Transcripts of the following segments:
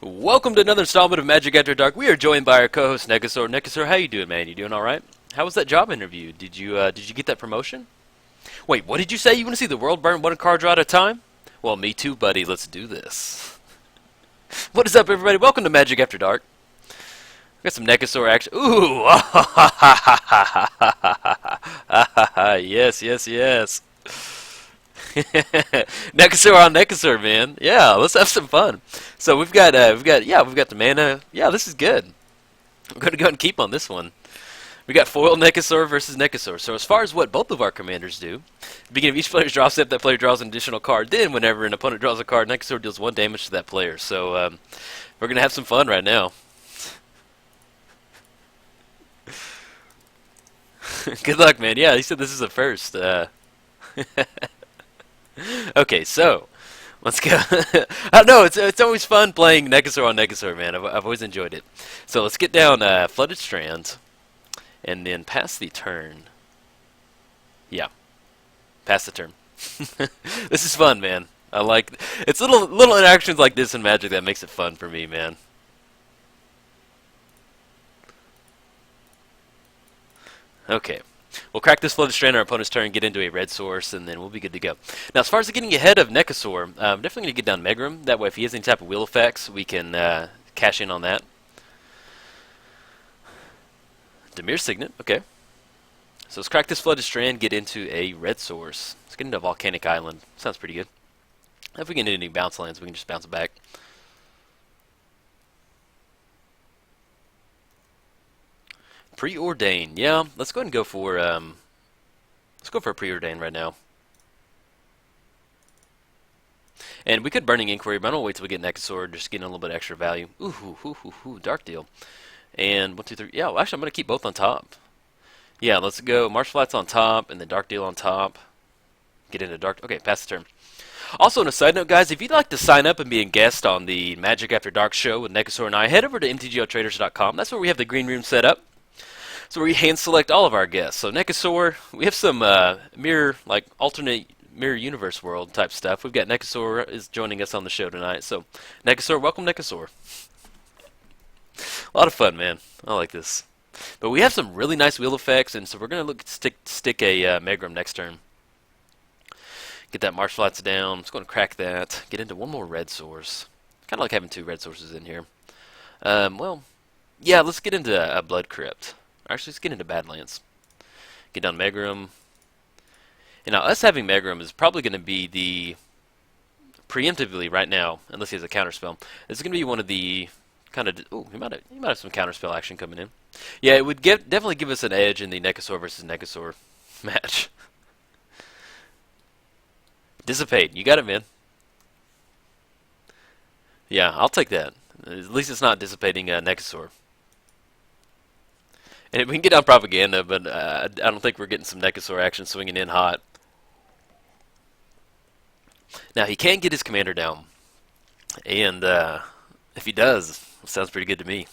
Welcome to another installment of Magic After Dark. We are joined by our co-host Nekusar. Nekusar, how you doing, man? You doing all right? How was that job interview? Did you get that promotion? Wait, what did you say? You want to see the world burn one card draw at a time? Well, me too, buddy. Let's do this. What is up, everybody? Welcome to Magic After Dark. Got some Nekusar action. Ooh! Yes, yes, yes. Nekusar on Nekusar, man. Yeah, let's have some fun. So we've got the mana. Yeah, this is good. I'm gonna go ahead and keep on this one. We got foil Nekusar versus Nekusar. So as far as what both of our commanders do, at the beginning of each player's draw step, that player draws an additional card. Then, whenever an opponent draws a card, Nekusar deals 1 damage to that player. So we're gonna have some fun right now. Good luck, man. Yeah, he said this is a first. Okay, so let's go. I don't know, it's always fun playing Nekusar on Nekusar, man. I've always enjoyed it. So let's get down Flooded Strand, and then pass the turn. Yeah, pass the turn. This is fun, man. I like it's little interactions like this in Magic that makes it fun for me, man. Okay. We'll crack this Flooded Strand on our opponent's turn, get into a red source, and then we'll be good to go. Now, as far as getting ahead of Nekusar, I'm definitely going to get down Megrim. That way, if he has any type of wheel effects, we can cash in on that. Dimir Signet, okay. So let's crack this Flooded Strand, get into a red source. Let's get into Volcanic Island. Sounds pretty good. If we get into any bounce lands, we can just bounce it back. Preordain, yeah. Let's go ahead and go for a Preordain right now. And we could Burning Inquiry, but I don't wait till we get Nekusar, just getting a little bit extra value. Ooh, Dark Deal. And 1, 2, 3. Yeah, well, actually, I'm gonna keep both on top. Yeah, let's go. Marsh Flats on top, and then Dark Deal on top. Get into Dark. Okay, pass the turn. Also, on a side note, guys, if you'd like to sign up and be a guest on the Magic After Dark show with Nekusar and I, head over to MTGOTraders.com. That's where we have the green room set up. So we hand select all of our guests. So Nekusar, we have some alternate mirror universe world type stuff. We've got Nekusar is joining us on the show tonight. So Nekusar, welcome Nekusar. A lot of fun, man. I like this. But we have some really nice wheel effects, and so we're gonna stick a Megrim next turn. Get that Marsh Flats down. Just going to crack that. Get into one more red source. Kind of like having 2 red sources in here. Well, yeah. Let's get into a Blood Crypt. Actually, let's get into Badlands. Get down Megrim. And now, us having Megrim is probably going to be the preemptively right now, unless he has a counterspell. This is going to be one of the kind of. Oh, he might have some counterspell action coming in. Yeah, it would definitely give us an edge in the Nekusar versus Nekusar match. Dissipate, you got it, man. Yeah, I'll take that. At least it's not dissipating Nekusar. And we can get down Propaganda, but I don't think we're getting some Nekusar action swinging in hot. Now, he can get his commander down. And if he does, it sounds pretty good to me.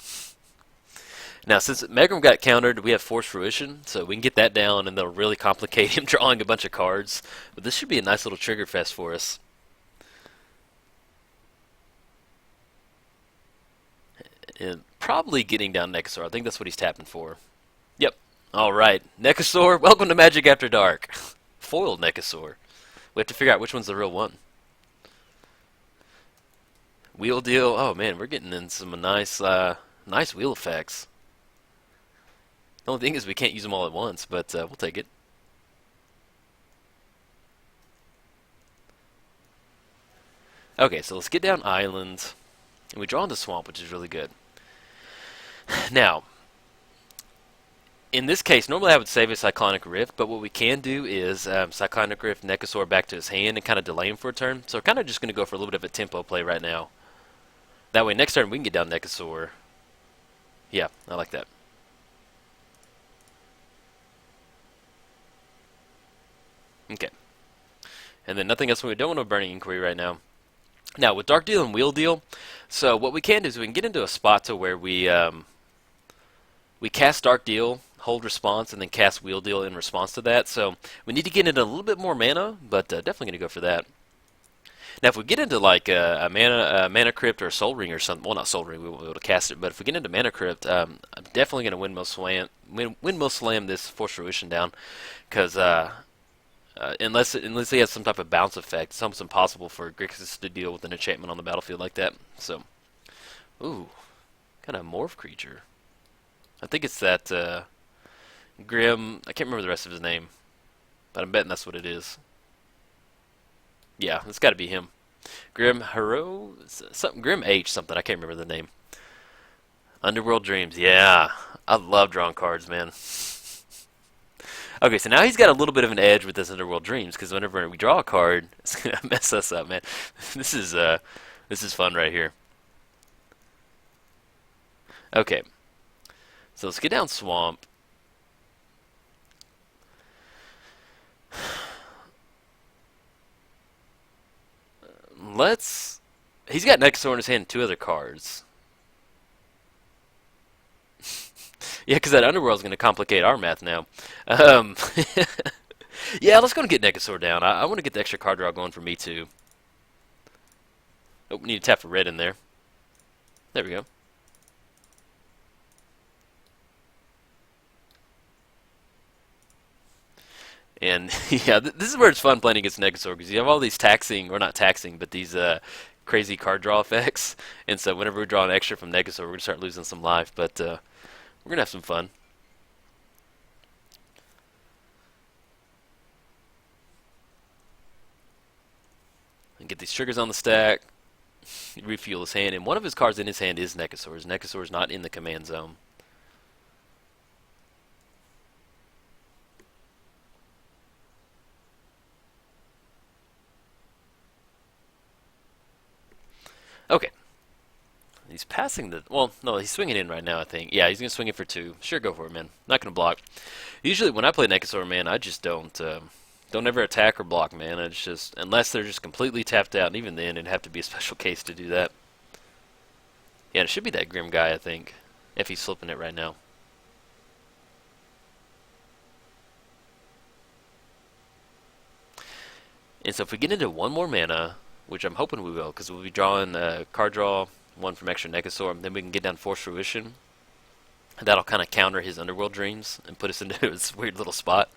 Now, since Megrim got countered, we have Force Fruition, so we can get that down, and that'll really complicate him drawing a bunch of cards. But this should be a nice little trigger fest for us. And probably getting down Nekusar. I think that's what he's tapping for. Yep. All right. Nekusar, welcome to Magic After Dark. Foiled Nekusar. We have to figure out which one's the real one. Wheel deal. Oh, man, we're getting in some nice wheel effects. The only thing is we can't use them all at once, but we'll take it. Okay, so let's get down Island. And we draw into Swamp, which is really good. Now, in this case, normally I would save a Cyclonic Rift, but what we can do is Cyclonic Rift Nekusar back to his hand and kind of delay him for a turn. So we're kind of just going to go for a little bit of a tempo play right now. That way, next turn we can get down Nekusar. Yeah, I like that. Okay. And then nothing else. We don't want a Burning Inquiry right now. Now, with Dark Deal and Wheel Deal, so what we can do is we can get into a spot to where we cast Dark Deal, hold response, and then cast Wheel Deal in response to that. So we need to get into a little bit more mana, but definitely going to go for that. Now, if we get into like a mana crypt or a soul ring or something, well, not soul ring, we won't be able to cast it. But if we get into mana crypt, I'm definitely gonna windmill slam this force fruition down, because unless he has some type of bounce effect, it's almost impossible for Grixis to deal with an enchantment on the battlefield like that. So, ooh, kind of morph creature. I think it's that Grim. I can't remember the rest of his name, but I'm betting that's what it is. Yeah, it's got to be him. Grim Hero, something Grim H something. I can't remember the name. Underworld Dreams. Yeah, I love drawing cards, man. Okay, so now he's got a little bit of an edge with this Underworld Dreams, because whenever we draw a card, it's gonna mess us up, man. This is fun right here. Okay, so let's get down Swamp. Let's. He's got Nekusar in his hand, and 2 other cards. Yeah, because that Underworld's going to complicate our math now. Um, yeah, let's go and get Nekusar down. I want to get the extra card draw going for me, too. Oh, we need to tap a red in there. There we go. And, yeah, this is where it's fun playing against Nekusar, because you have all these taxing, or not taxing, but these crazy card draw effects. And so whenever we draw an extra from Nekusar, we're going to start losing some life. But we're going to have some fun. And get these triggers on the stack. Refuel his hand. And one of his cards in his hand is Nekusar's. Nekusar's not in the command zone. Okay. He's passing the... Well, no, he's swinging in right now, I think. Yeah, he's going to swing it for 2. Sure, go for it, man. Not going to block. Usually, when I play Nekusar, man, I just don't ever attack or block, man. It's just... Unless they're just completely tapped out, and even then, it'd have to be a special case to do that. Yeah, it should be that Grim guy, I think. If he's flipping it right now. And so if we get into 1 more mana, which I'm hoping we will, because we'll be drawing card draw, 1 from extra Nekusar, then we can get down Force Fruition. That'll kind of counter his Underworld Dreams and put us into this weird little spot.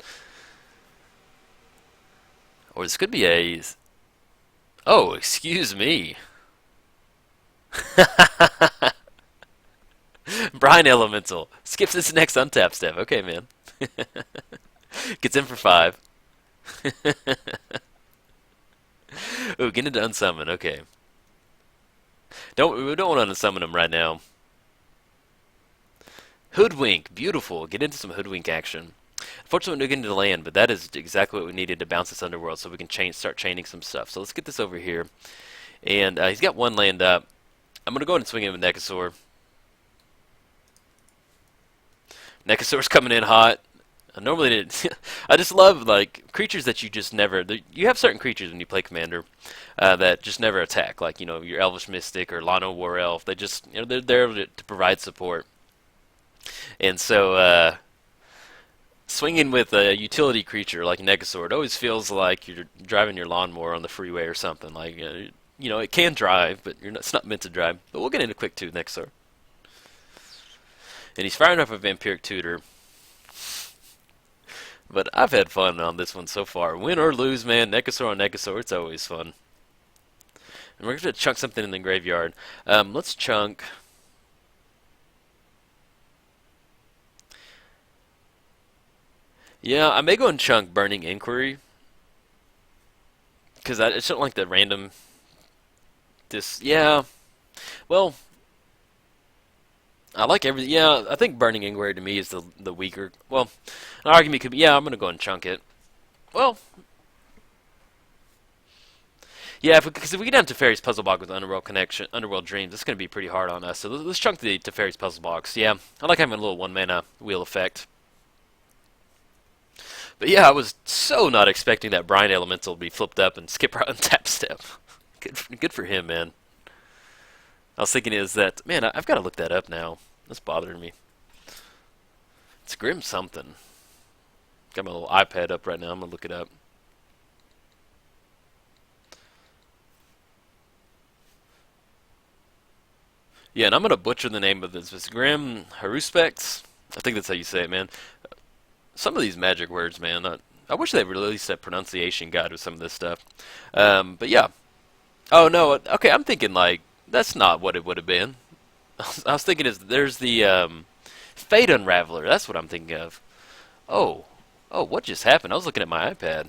Or this could be a... Oh, excuse me. Brine Elemental. Skips this next untap step. Okay, man. Gets in for 5. Ooh, get into unsummon. Okay. We don't want to unsummon him right now. Hoodwink. Beautiful. Get into some Hoodwink action. Unfortunately, we don't get into the land, but that is exactly what we needed to bounce this Underworld so we can start chaining some stuff. So let's get this over here. And he's got 1 land up. I'm going to go ahead and swing him with Nekusar. Nekusar's coming in hot. Normally, I just love like creatures that you just never. You have certain creatures when you play Commander that just never attack, like your Elvish Mystic or Lano War Elf. They just they're there to provide support, and so swinging with a utility creature like Nekusar, it always feels like you're driving your lawnmower on the freeway or something. Like it can drive, but it's not meant to drive. But we'll get into quick 2 Nekusar, and he's firing up a Vampiric Tutor. But I've had fun on this one so far. Win or lose, man. Nekusar on Nekusar, it's always fun. And we're going to chunk something in the graveyard. Let's chunk... Yeah, I may go and chunk Burning Inquiry. Because I just don't like the random... Yeah. Well... I like everything. Yeah, I think Burning Inquiry to me is the weaker. Well, an argument could be, yeah, I'm going to go and chunk it. Well, yeah, because if we get down to Teferi's Puzzle Box with Underworld Dreams, it's going to be pretty hard on us. So let's chunk the Teferi's Puzzle Box. Yeah, I like having a little 1 mana wheel effect. But yeah, I was so not expecting that Brine Elemental to be flipped up and skip right on tap step. Good for him, man. I was thinking is that, man, I've got to look that up now. That's bothering me. It's Grim something. Got my little iPad up right now. I'm going to look it up. Yeah, and I'm gonna butcher the name of this. It's Grim Haruspex. I think that's how you say it, man. Some of these magic words, man. I wish they released a pronunciation guide with some of this stuff. But yeah. Oh no. Okay, I'm thinking like that's not what it would have been. I was thinking is there's the Fate Unraveler. That's what I'm thinking of. Oh, oh, what just happened? I was looking at my iPad.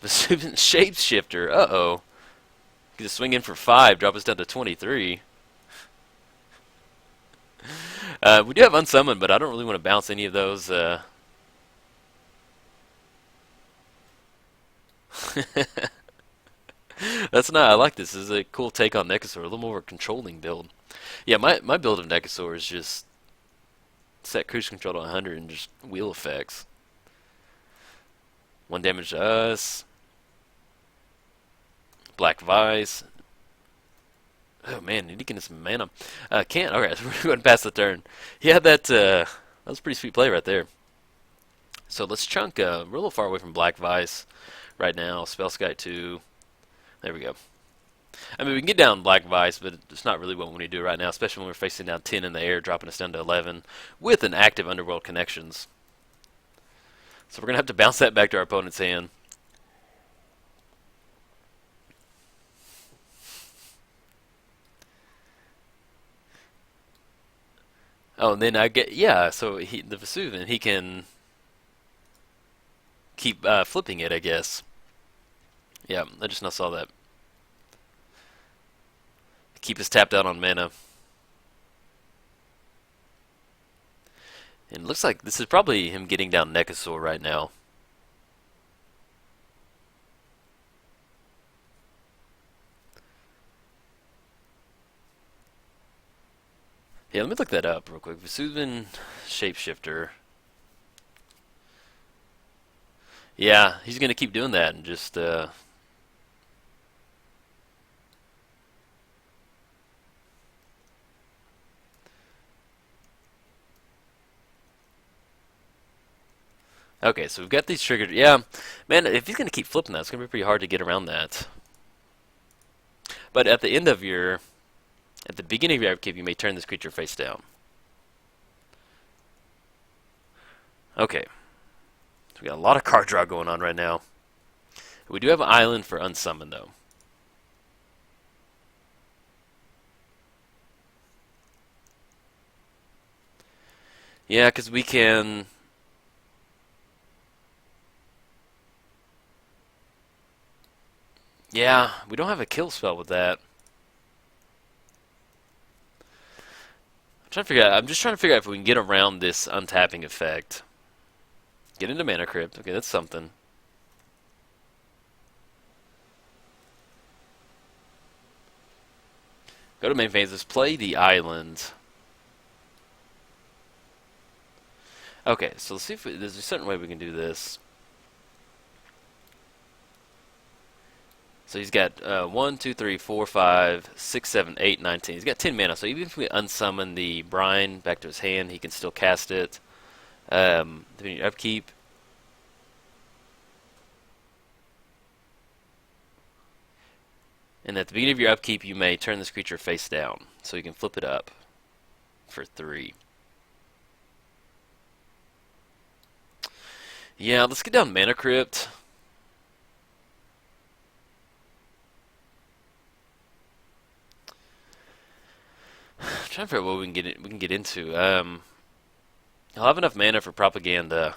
The Shapeshifter. Uh-oh. Just swing in for 5, drop us down to 23. We do have Unsummon, but I don't really want to bounce any of those. That's not. I like this. This is a cool take on Nekusar. A little more controlling build. Yeah, my build of Nekusar is just set cruise control to 100 and just wheel effects. 1 damage to us. Black Vice. Oh man, need to get some mana. Can't. Alright, so we're going to pass the turn. Yeah, that was a pretty sweet play right there. So let's chunk. We're a little far away from Black Vice right now. Spell Sky 2. There we go. I mean, we can get down Black Vice, but it's not really what we want to do right now, especially when we're facing down 10 in the air, dropping us down to 11 with an active Underworld Connections. So we're going to have to bounce that back to our opponent's hand. Oh, and then I get, yeah, so the Vesuvian, he can keep flipping it, I guess. Yeah, I just now saw that. Keep us tapped out on mana. And it looks like this is probably him getting down Nekusar right now. Yeah, let me look that up real quick. Vesuvian Shapeshifter. Yeah, he's going to keep doing that and just... Okay, so we've got these triggered. Yeah, man, if he's going to keep flipping that, it's going to be pretty hard to get around that. But at the end of your... At the beginning of your upkeep, you may turn this creature face down. Okay. So we got a lot of card draw going on right now. We do have an island for Unsummon, though. Yeah, because we can... Yeah, we don't have a kill spell with that. I'm just trying to figure out if we can get around this untapping effect. Get into Mana Crypt. Okay, that's something. Go to main phases. Play the island. Okay, so let's see if there's a certain way we can do this. So he's got 1, 2, 3, 4, 5, 6, 7, 8, 19. He's got 10 mana, so even if we unsummon the Brine back to his hand, he can still cast it. Depending on upkeep. And at the beginning of your upkeep, you may turn this creature face down, so you can flip it up for 3. Yeah, let's get down Mana Crypt. I'm trying to figure out what we can get into. He'll have enough mana for propaganda.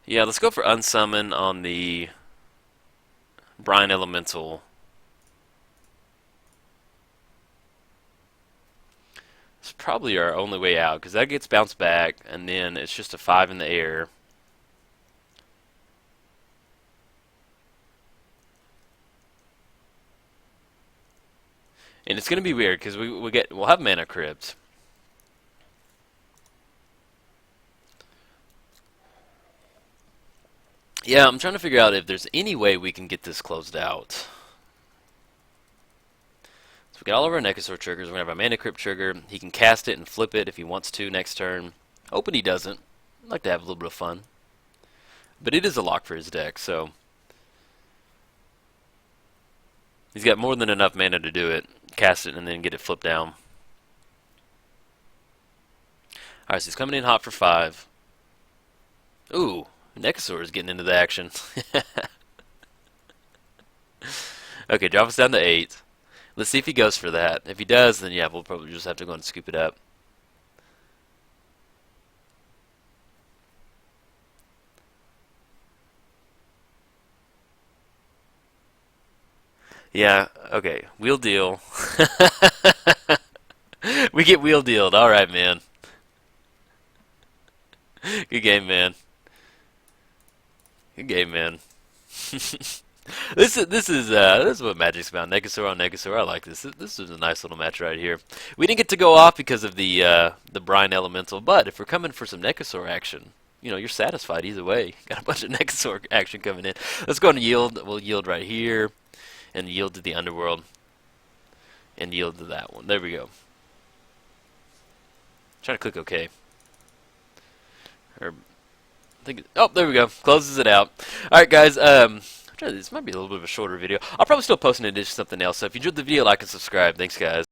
Yeah, let's go for unsummon on the Brine Elemental. It's probably our only way out, because that gets bounced back, and then it's just a 5 in the air. And it's going to be weird, because we'll have Mana Crypt. Yeah, I'm trying to figure out if there's any way we can get this closed out. So So we got all of our Nekusar triggers. We're going to have a Mana Crypt trigger. He can cast it and flip it if he wants to next turn. Hoping he doesn't. I'd like to have a little bit of fun. But it is a lock for his deck, so he's got more than enough mana to do it. Cast it and then get it flipped down. Alright, so he's coming in hot for 5. Ooh, Nekusar is getting into the action. Okay, drop us down to 8. Let's see if he goes for that. If he does, then yeah, we'll probably just have to go and scoop it up. Yeah, okay. Wheel deal. We get wheel dealed. Alright, man. Good game, man. Good game, man. This is what Magic's about. Nekusar on Nekusar. I like this. This is a nice little match right here. We didn't get to go off because of the Brine Elemental, but if we're coming for some Nekusar action, you know, you're satisfied either way. Got a bunch of Nekusar action coming in. Let's go and yield. We'll yield right here, and yield to the Underworld, and yield to that one. There we go. Try to click OK. Or I think. Oh, there we go. Closes it out. All right, guys. This might be a little bit of a shorter video. I'll probably still post in addition to something else. So if you enjoyed the video, like and subscribe. Thanks, guys.